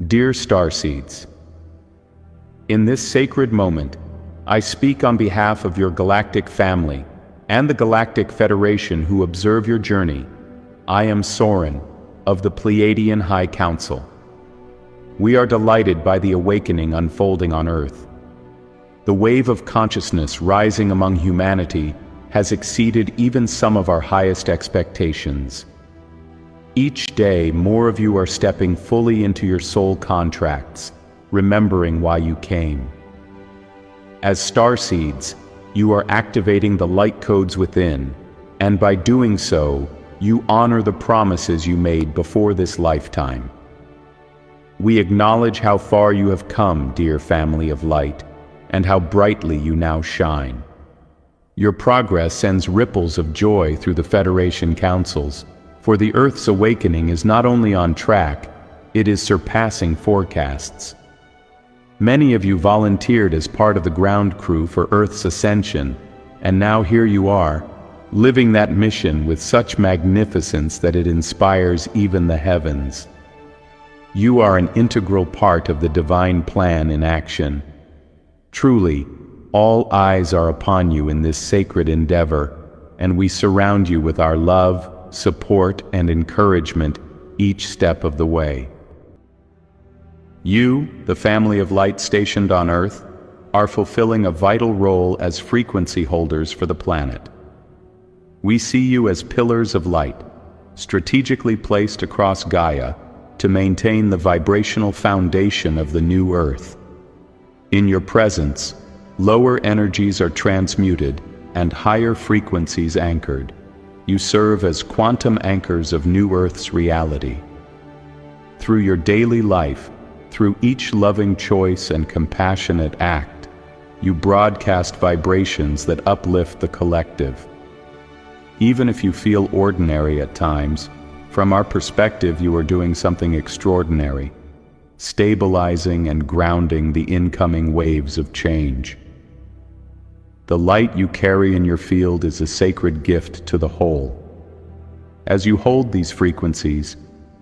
Dear starseeds, in this sacred moment, I speak on behalf of your galactic family and the Galactic Federation who observe your journey. I am Soren, of the Pleiadian High Council. We are delighted by the awakening unfolding on Earth. The wave of consciousness rising among humanity has exceeded even some of our highest expectations. Each day, more of you are stepping fully into your soul contracts, remembering why you came. As starseeds, you are activating the light codes within, and by doing so, you honor the promises you made before this lifetime. We acknowledge how far you have come, dear family of light, and how brightly you now shine. Your progress sends ripples of joy through the Federation councils, for the Earth's awakening is not only on track, it is surpassing forecasts. Many of you volunteered as part of the ground crew for Earth's ascension, and now here you are, living that mission with such magnificence that it inspires even the heavens. You are an integral part of the divine plan in action. Truly, all eyes are upon you in this sacred endeavor, and we surround you with our love, support, and encouragement each step of the way. You, the family of light stationed on Earth, are fulfilling a vital role as frequency holders for the planet. We see you as pillars of light, strategically placed across Gaia to maintain the vibrational foundation of the new Earth. In your presence, lower energies are transmuted and higher frequencies anchored. You serve as quantum anchors of new Earth's reality. Through your daily life, through each loving choice and compassionate act, you broadcast vibrations that uplift the collective. Even if you feel ordinary at times, from our perspective you are doing something extraordinary, stabilizing and grounding the incoming waves of change. The light you carry in your field is a sacred gift to the whole. As you hold these frequencies,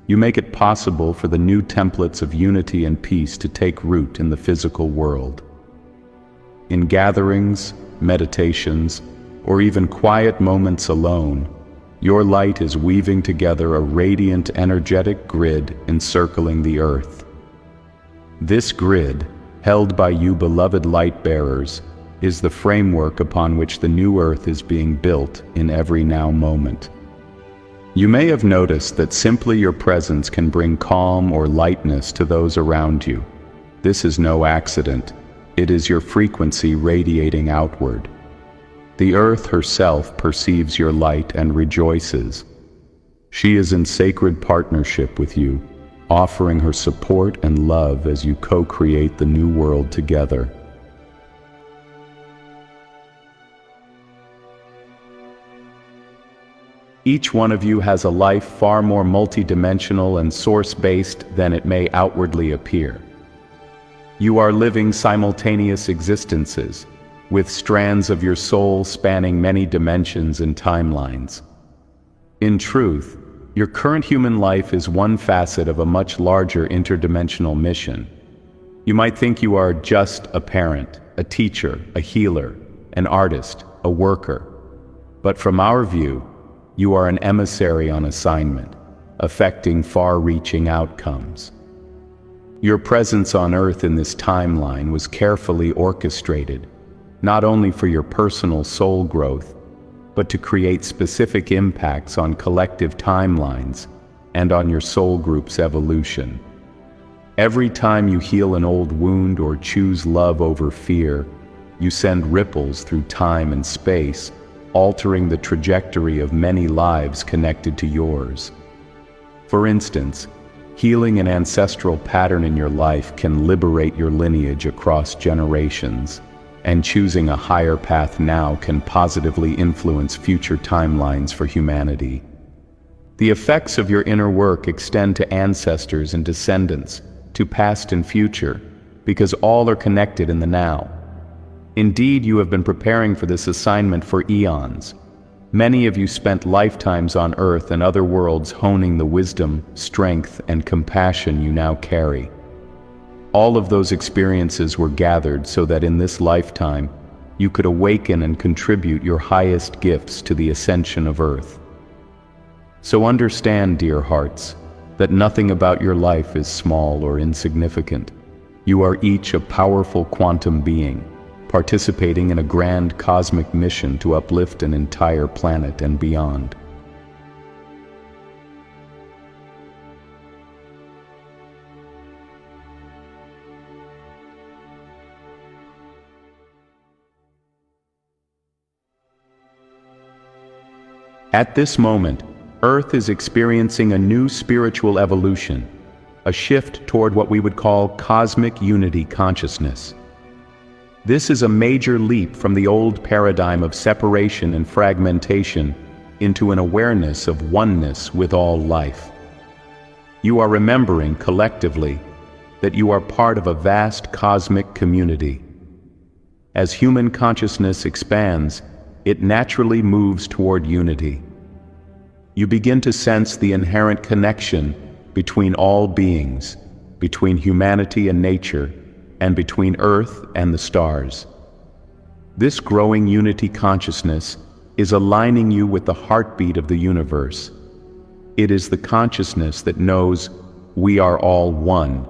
you make it possible for the new templates of unity and peace to take root in the physical world. In gatherings, meditations, or even quiet moments alone, your light is weaving together a radiant, energetic grid encircling the Earth. This grid, held by you beloved light bearers, is the framework upon which the new Earth is being built in every now moment. You may have noticed that simply your presence can bring calm or lightness to those around you. This is no accident. It is your frequency radiating outward. The Earth herself perceives your light and rejoices. She is in sacred partnership with you, offering her support and love as you co-create the new world together. Each one of you has a life far more multidimensional and source-based than it may outwardly appear. You are living simultaneous existences, with strands of your soul spanning many dimensions and timelines. In truth, your current human life is one facet of a much larger interdimensional mission. You might think you are just a parent, a teacher, a healer, an artist, a worker. But from our view, you are an emissary on assignment, affecting far-reaching outcomes. Your presence on Earth in this timeline was carefully orchestrated, not only for your personal soul growth, but to create specific impacts on collective timelines and on your soul group's evolution. Every time you heal an old wound or choose love over fear, you send ripples through time and space, altering the trajectory of many lives connected to yours. For instance, healing an ancestral pattern in your life can liberate your lineage across generations, and choosing a higher path now can positively influence future timelines for humanity. The effects of your inner work extend to ancestors and descendants, to past and future, because all are connected in the now. Indeed, you have been preparing for this assignment for eons. Many of you spent lifetimes on Earth and other worlds honing the wisdom, strength, and compassion you now carry. All of those experiences were gathered so that in this lifetime, you could awaken and contribute your highest gifts to the ascension of Earth. So understand, dear hearts, that nothing about your life is small or insignificant. You are each a powerful quantum being, participating in a grand cosmic mission to uplift an entire planet and beyond. At this moment, Earth is experiencing a new spiritual evolution, a shift toward what we would call cosmic unity consciousness. This is a major leap from the old paradigm of separation and fragmentation into an awareness of oneness with all life. You are remembering collectively that you are part of a vast cosmic community. As human consciousness expands, it naturally moves toward unity. You begin to sense the inherent connection between all beings, between humanity and nature, and between Earth and the stars. This growing unity consciousness is aligning you with the heartbeat of the universe. It is the consciousness that knows we are all one,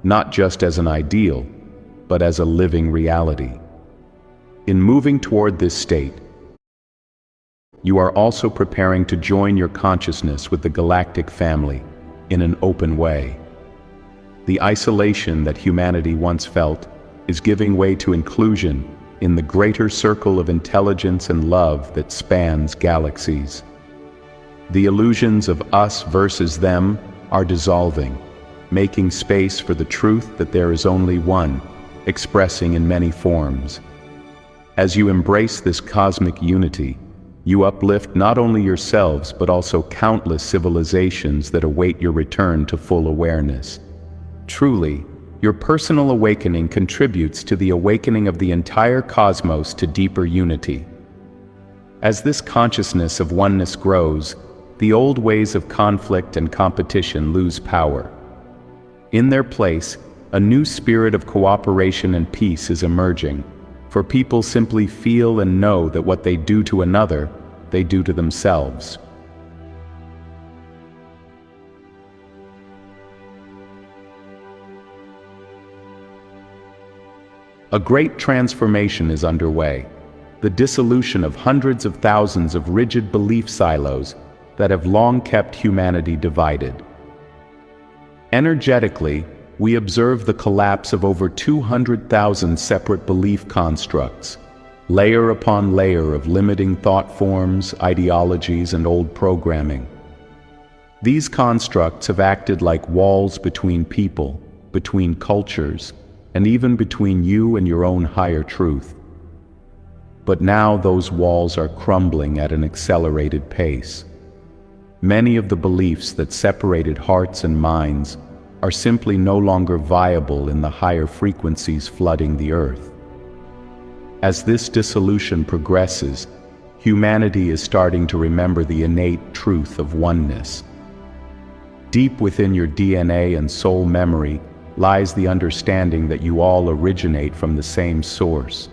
not just as an ideal, but as a living reality. In moving toward this state, you are also preparing to join your consciousness with the galactic family in an open way. The isolation that humanity once felt is giving way to inclusion in the greater circle of intelligence and love that spans galaxies. The illusions of us versus them are dissolving, making space for the truth that there is only one, expressing in many forms. As you embrace this cosmic unity, you uplift not only yourselves but also countless civilizations that await your return to full awareness. Truly, your personal awakening contributes to the awakening of the entire cosmos to deeper unity. As this consciousness of oneness grows, the old ways of conflict and competition lose power. In their place, a new spirit of cooperation and peace is emerging, for people simply feel and know that what they do to another, they do to themselves. A great transformation is underway, the dissolution of hundreds of thousands of rigid belief silos that have long kept humanity divided. Energetically, we observe the collapse of over 200,000 separate belief constructs, layer upon layer of limiting thought forms, ideologies, and old programming. These constructs have acted like walls between people, between cultures, and even between you and your own higher truth. But now those walls are crumbling at an accelerated pace. Many of the beliefs that separated hearts and minds are simply no longer viable in the higher frequencies flooding the earth. As this dissolution progresses, humanity is starting to remember the innate truth of oneness. Deep within your DNA and soul memory lies the understanding that you all originate from the same source.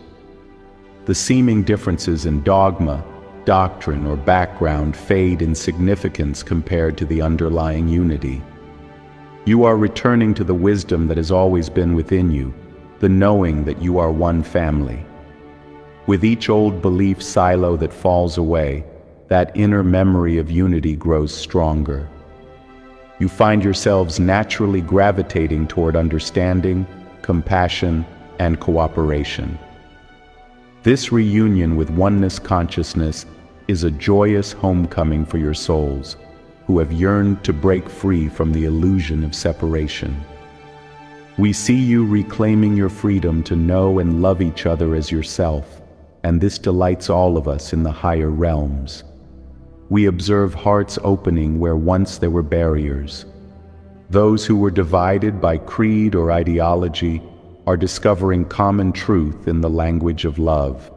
The seeming differences in dogma, doctrine, or background fade in significance compared to the underlying unity. You are returning to the wisdom that has always been within you, the knowing that you are one family. With each old belief silo that falls away, that inner memory of unity grows stronger. You find yourselves naturally gravitating toward understanding, compassion, and cooperation. This reunion with oneness consciousness is a joyous homecoming for your souls, who have yearned to break free from the illusion of separation. We see you reclaiming your freedom to know and love each other as yourself, and this delights all of us in the higher realms. We observe hearts opening where once there were barriers. Those who were divided by creed or ideology are discovering common truth in the language of love.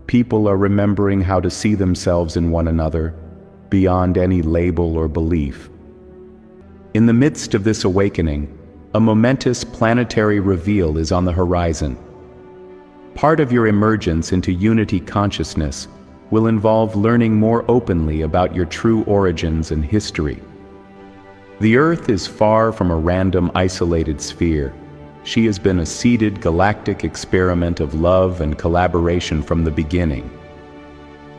People are remembering how to see themselves in one another, beyond any label or belief. In the midst of this awakening, a momentous planetary reveal is on the horizon. Part of your emergence into unity consciousness will involve learning more openly about your true origins and history. The Earth is far from a random, isolated sphere. She has been a seeded galactic experiment of love and collaboration from the beginning.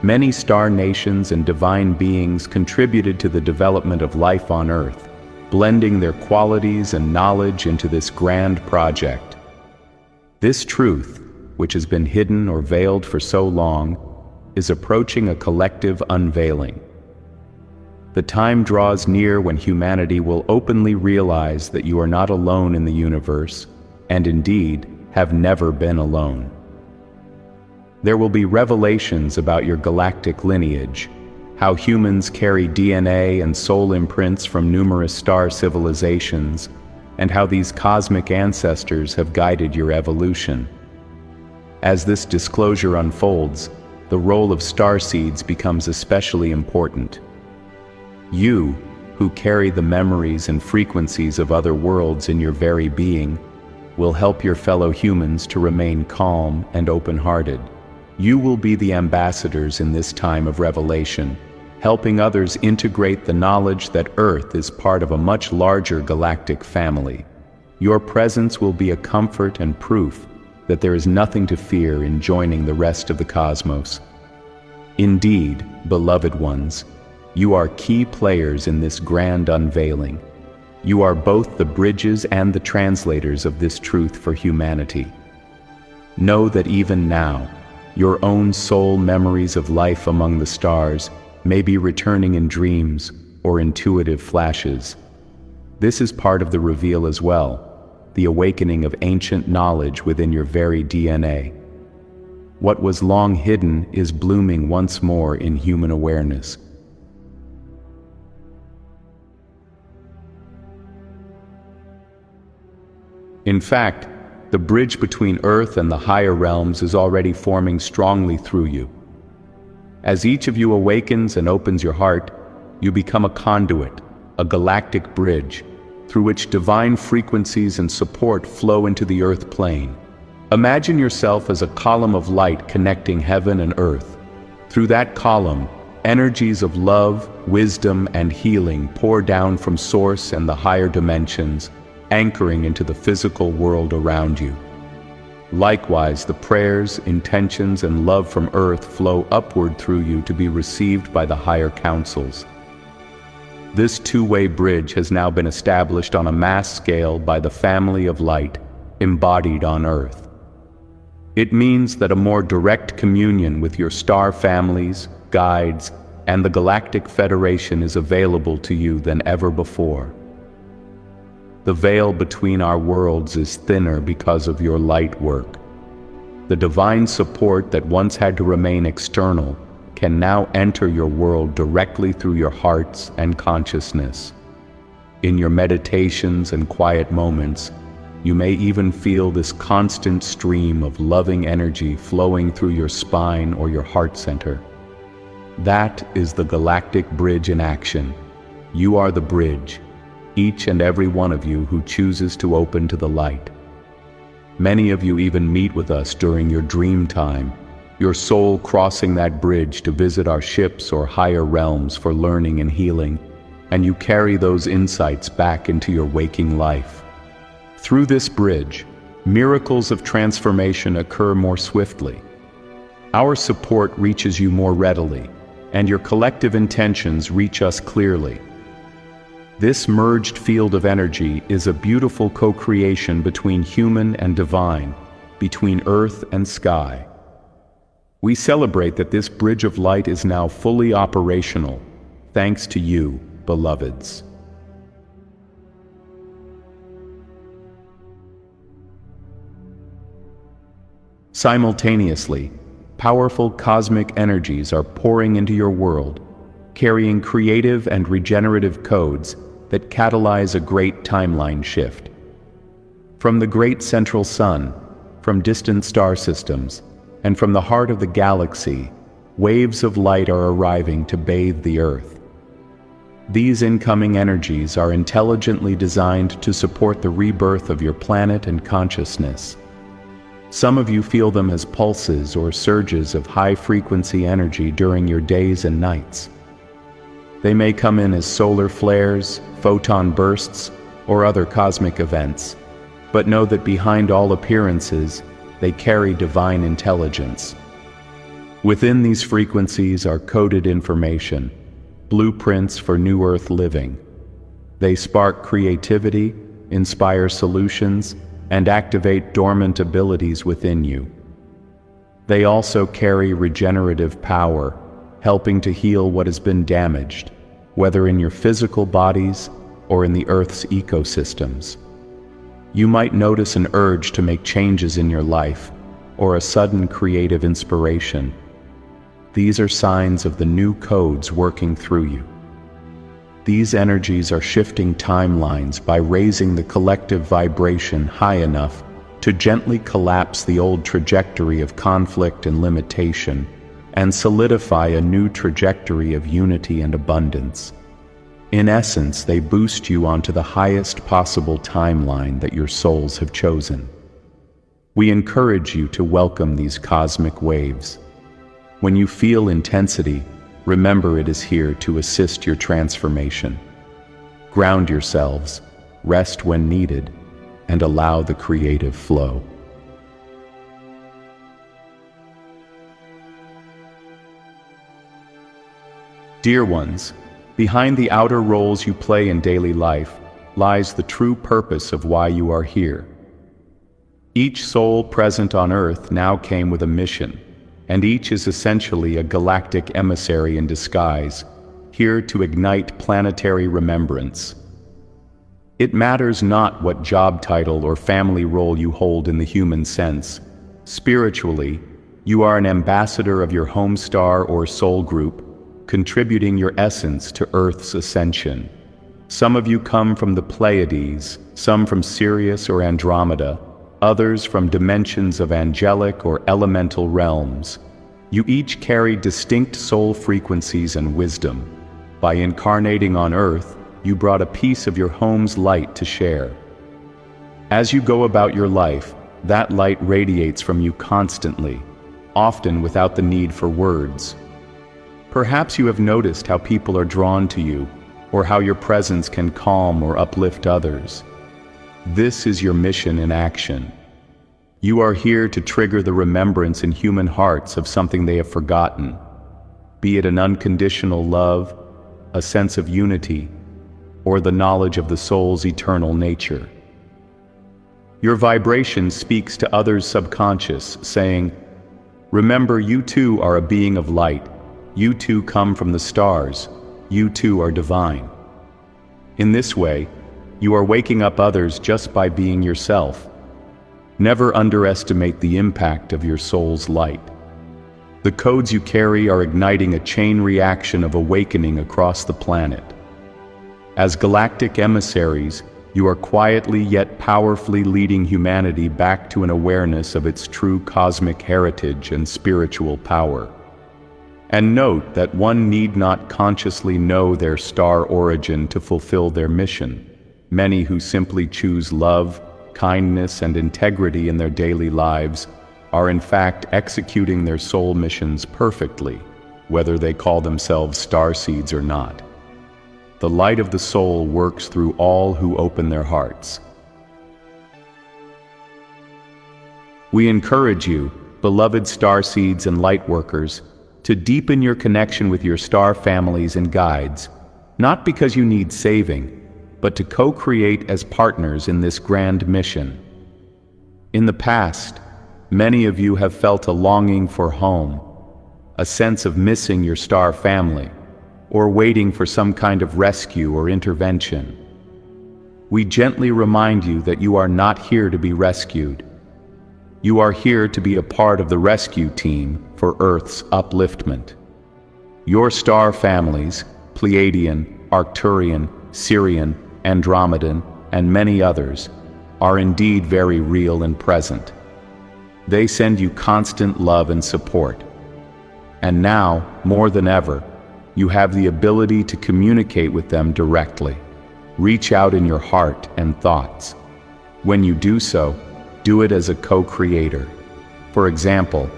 Many star nations and divine beings contributed to the development of life on Earth, blending their qualities and knowledge into this grand project. This truth, which has been hidden or veiled for so long, is approaching a collective unveiling. The time draws near when humanity will openly realize that you are not alone in the universe, and indeed have never been alone. There will be revelations about your galactic lineage, how humans carry DNA and soul imprints from numerous star civilizations, and how these cosmic ancestors have guided your evolution. As this disclosure unfolds, the role of starseeds becomes especially important. You, who carry the memories and frequencies of other worlds in your very being, will help your fellow humans to remain calm and open-hearted. You will be the ambassadors in this time of revelation, helping others integrate the knowledge that Earth is part of a much larger galactic family. Your presence will be a comfort and proof that there is nothing to fear in joining the rest of the cosmos. Indeed, beloved ones, you are key players in this grand unveiling. You are both the bridges and the translators of this truth for humanity. Know that even now, your own soul memories of life among the stars may be returning in dreams or intuitive flashes. This is part of the reveal as well, the awakening of ancient knowledge within your very DNA. What was long hidden is blooming once more in human awareness. In fact, the bridge between Earth and the higher realms is already forming strongly through you. As each of you awakens and opens your heart, you become a conduit, a galactic bridge, through which divine frequencies and support flow into the Earth plane. Imagine yourself as a column of light connecting heaven and earth. Through that column, energies of love, wisdom, and healing pour down from Source and the higher dimensions, anchoring into the physical world around you. Likewise, the prayers, intentions, and love from Earth flow upward through you to be received by the higher councils. This two-way bridge has now been established on a mass scale by the family of light, embodied on Earth. It means that a more direct communion with your star families, guides, and the Galactic Federation is available to you than ever before. The veil between our worlds is thinner because of your light work. The divine support that once had to remain external can now enter your world directly through your hearts and consciousness. In your meditations and quiet moments, you may even feel this constant stream of loving energy flowing through your spine or your heart center. That is the galactic bridge in action. You are the bridge, each and every one of you who chooses to open to the light. Many of you even meet with us during your dream time, your soul crossing that bridge to visit our ships or higher realms for learning and healing, and you carry those insights back into your waking life. Through this bridge, miracles of transformation occur more swiftly. Our support reaches you more readily, and your collective intentions reach us clearly. This merged field of energy is a beautiful co-creation between human and divine, between earth and sky. We celebrate that this bridge of light is now fully operational, thanks to you, beloveds. Simultaneously, powerful cosmic energies are pouring into your world, carrying creative and regenerative codes that catalyze a great timeline shift. From the great central sun, from distant star systems, and from the heart of the galaxy, waves of light are arriving to bathe the Earth. These incoming energies are intelligently designed to support the rebirth of your planet and consciousness. Some of you feel them as pulses or surges of high-frequency energy during your days and nights. They may come in as solar flares, photon bursts, or other cosmic events, but know that behind all appearances, they carry divine intelligence. Within these frequencies are coded information, blueprints for New Earth living. They spark creativity, inspire solutions, and activate dormant abilities within you. They also carry regenerative power, helping to heal what has been damaged, whether in your physical bodies or in the Earth's ecosystems. You might notice an urge to make changes in your life, or a sudden creative inspiration. These are signs of the new codes working through you. These energies are shifting timelines by raising the collective vibration high enough to gently collapse the old trajectory of conflict and limitation and solidify a new trajectory of unity and abundance. In essence, they boost you onto the highest possible timeline that your souls have chosen. We encourage you to welcome these cosmic waves. When you feel intensity, remember it is here to assist your transformation. Ground yourselves, rest when needed, and allow the creative flow. Dear ones, behind the outer roles you play in daily life lies the true purpose of why you are here. Each soul present on Earth now came with a mission, and each is essentially a galactic emissary in disguise, here to ignite planetary remembrance. It matters not what job title or family role you hold in the human sense. Spiritually, you are an ambassador of your home star or soul group, contributing your essence to Earth's ascension. Some of you come from the Pleiades, some from Sirius or Andromeda, others from dimensions of angelic or elemental realms. You each carry distinct soul frequencies and wisdom. By incarnating on Earth, you brought a piece of your home's light to share. As you go about your life, that light radiates from you constantly, often without the need for words. Perhaps you have noticed how people are drawn to you, or how your presence can calm or uplift others. This is your mission in action. You are here to trigger the remembrance in human hearts of something they have forgotten, be it an unconditional love, a sense of unity, or the knowledge of the soul's eternal nature. Your vibration speaks to others' subconscious, saying, "Remember, you too are a being of light. You too come from the stars. You too are divine." In this way, you are waking up others just by being yourself. Never underestimate the impact of your soul's light. The codes you carry are igniting a chain reaction of awakening across the planet. As galactic emissaries, you are quietly yet powerfully leading humanity back to an awareness of its true cosmic heritage and spiritual power. And note that one need not consciously know their star origin to fulfill their mission. Many who simply choose love, kindness, and integrity in their daily lives are in fact executing their soul missions perfectly, whether they call themselves starseeds or not. The light of the soul works through all who open their hearts. We encourage you, beloved starseeds and lightworkers, to deepen your connection with your star families and guides, not because you need saving, but to co-create as partners in this grand mission. In the past, many of you have felt a longing for home, a sense of missing your star family, or waiting for some kind of rescue or intervention. We gently remind you that you are not here to be rescued. You are here to be a part of the rescue team for Earth's upliftment. Your star families, Pleiadian, Arcturian, Sirian, Andromedan, and many others, are indeed very real and present. They send you constant love and support. And now, more than ever, You have the ability to communicate with them directly. Reach out in your heart and thoughts. When you do so, do it as a co-creator. For example,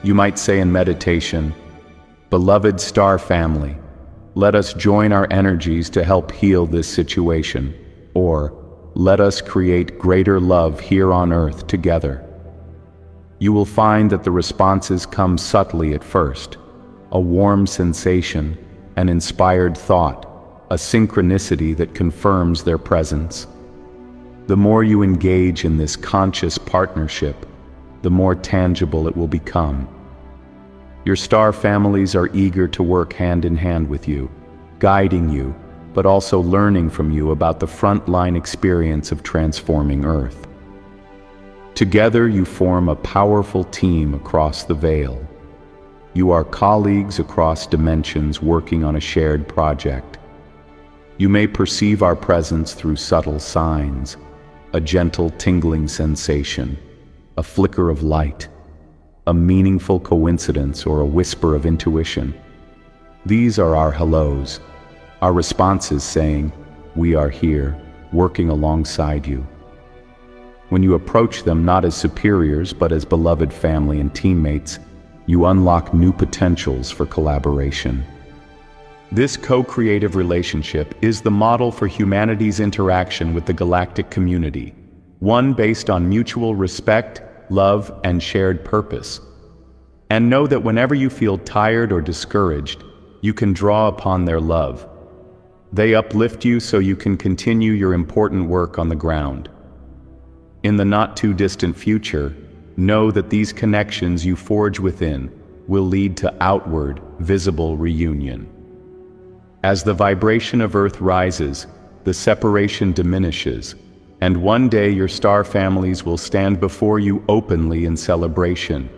you might say in meditation, "Beloved star family, let us join our energies to help heal this situation," or "Let us create greater love here on earth together." You will find that the responses come subtly at first, a warm sensation, an inspired thought, a synchronicity that confirms their presence. The more you engage in this conscious partnership, the more tangible it will become. Your star families are eager to work hand in hand with you, guiding you, but also learning from you about the frontline experience of transforming Earth. Together you form a powerful team across the veil. You are colleagues across dimensions working on a shared project. You may perceive our presence through subtle signs, a gentle tingling sensation, a flicker of light, a meaningful coincidence, or a whisper of intuition. These are our hellos, our responses saying, "We are here, working alongside you." When you approach them not as superiors but as beloved family and teammates, you unlock new potentials for collaboration. This co-creative relationship is the model for humanity's interaction with the galactic community, one based on mutual respect, love, and shared purpose. And know that whenever you feel tired or discouraged, you can draw upon their love. They uplift you so you can continue your important work on the ground. In the not-too-distant future, know that these connections you forge within will lead to outward, visible reunion. As the vibration of Earth rises, the separation diminishes, and one day your star families will stand before you openly in celebration.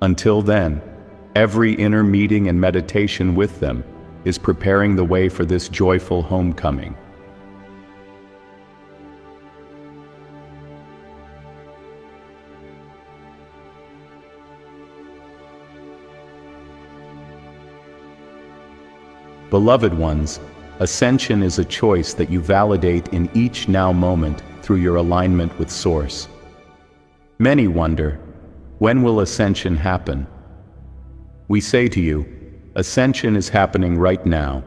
Until then, every inner meeting and meditation with them is preparing the way for this joyful homecoming. Beloved ones, ascension is a choice that you validate in each now moment through your alignment with Source. Many wonder, when will ascension happen? We say to you, ascension is happening right now,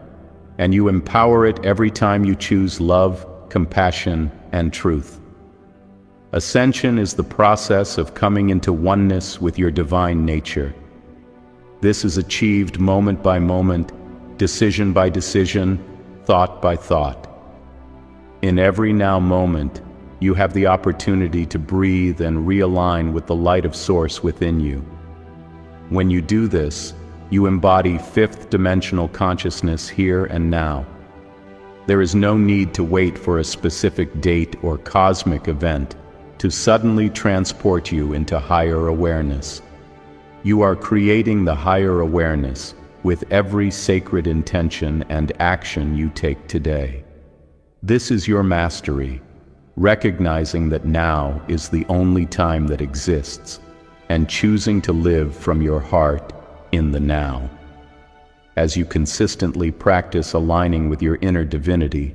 and you empower it every time you choose love, compassion, and truth. Ascension is the process of coming into oneness with your divine nature. This is achieved moment by moment, decision by decision, thought by thought. In every now moment, you have the opportunity to breathe and realign with the light of Source within you. When you do this, you embody fifth-dimensional consciousness here and now. There is no need to wait for a specific date or cosmic event to suddenly transport you into higher awareness. You are creating the higher awareness with every sacred intention and action you take today. This is your mastery, recognizing that now is the only time that exists, and choosing to live from your heart in the now. As you consistently practice aligning with your inner divinity,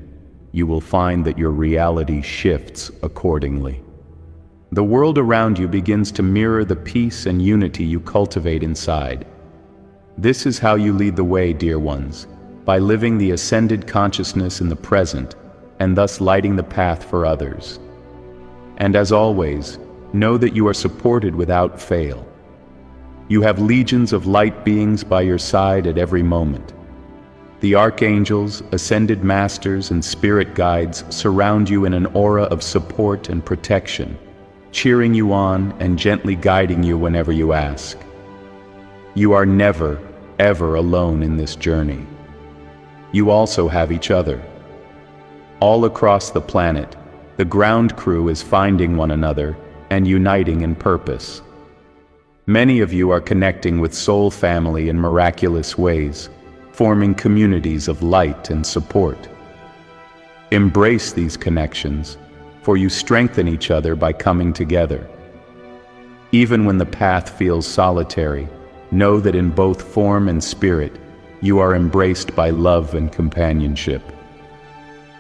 you will find that your reality shifts accordingly. The world around you begins to mirror the peace and unity you cultivate inside. This is how you lead the way, dear ones, by living the ascended consciousness in the present and thus lighting the path for others. And as always, know that you are supported without fail. You have legions of light beings by your side at every moment. The archangels, ascended masters, and spirit guides surround you in an aura of support and protection, cheering you on and gently guiding you whenever you ask. You are never, ever alone in this journey. You also have each other. All across the planet, the ground crew is finding one another and uniting in purpose. Many of you are connecting with soul family in miraculous ways, forming communities of light and support. Embrace these connections, for you strengthen each other by coming together. Even when the path feels solitary, know that in both form and spirit, you are embraced by love and companionship.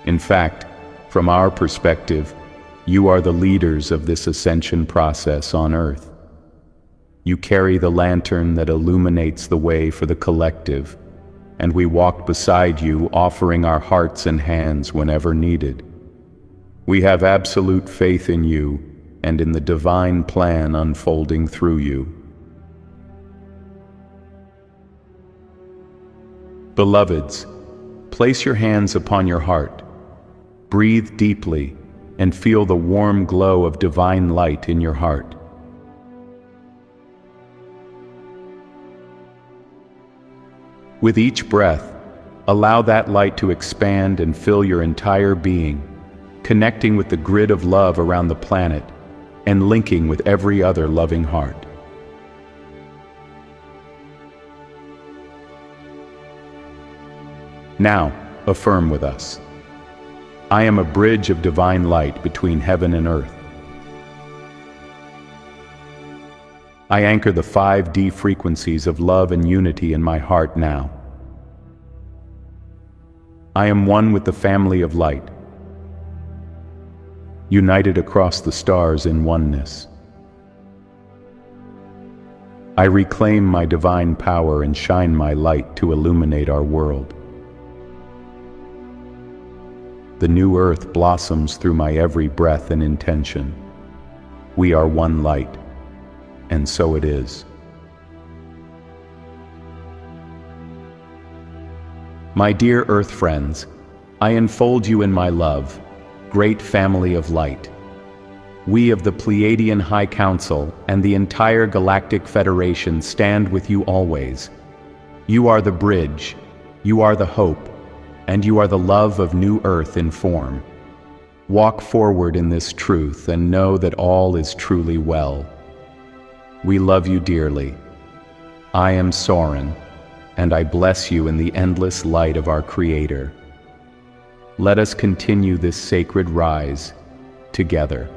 In fact, from our perspective, you are the leaders of this ascension process on Earth. You carry the lantern that illuminates the way for the collective, and we walk beside you, offering our hearts and hands whenever needed. We have absolute faith in you and in the divine plan unfolding through you. Beloveds, place your hands upon your heart, breathe deeply, and feel the warm glow of divine light in your heart. With each breath, allow that light to expand and fill your entire being, connecting with the grid of love around the planet and linking with every other loving heart. Now, affirm with us. I am a bridge of divine light between heaven and earth. I anchor the 5D frequencies of love and unity in my heart now. I am one with the family of light, united across the stars in oneness. I reclaim my divine power and shine my light to illuminate our world. The new earth blossoms through my every breath and intention. We are one light, and so it is. My dear Earth friends, I enfold you in my love, great family of light. We of the Pleiadian High Council and the entire Galactic Federation stand with you always. You are the bridge, you are the hope, and you are the love of new Earth in form. Walk forward in this truth and know that all is truly well. We love you dearly. I am Soren, and I bless you in the endless light of our Creator. Let us continue this sacred rise together.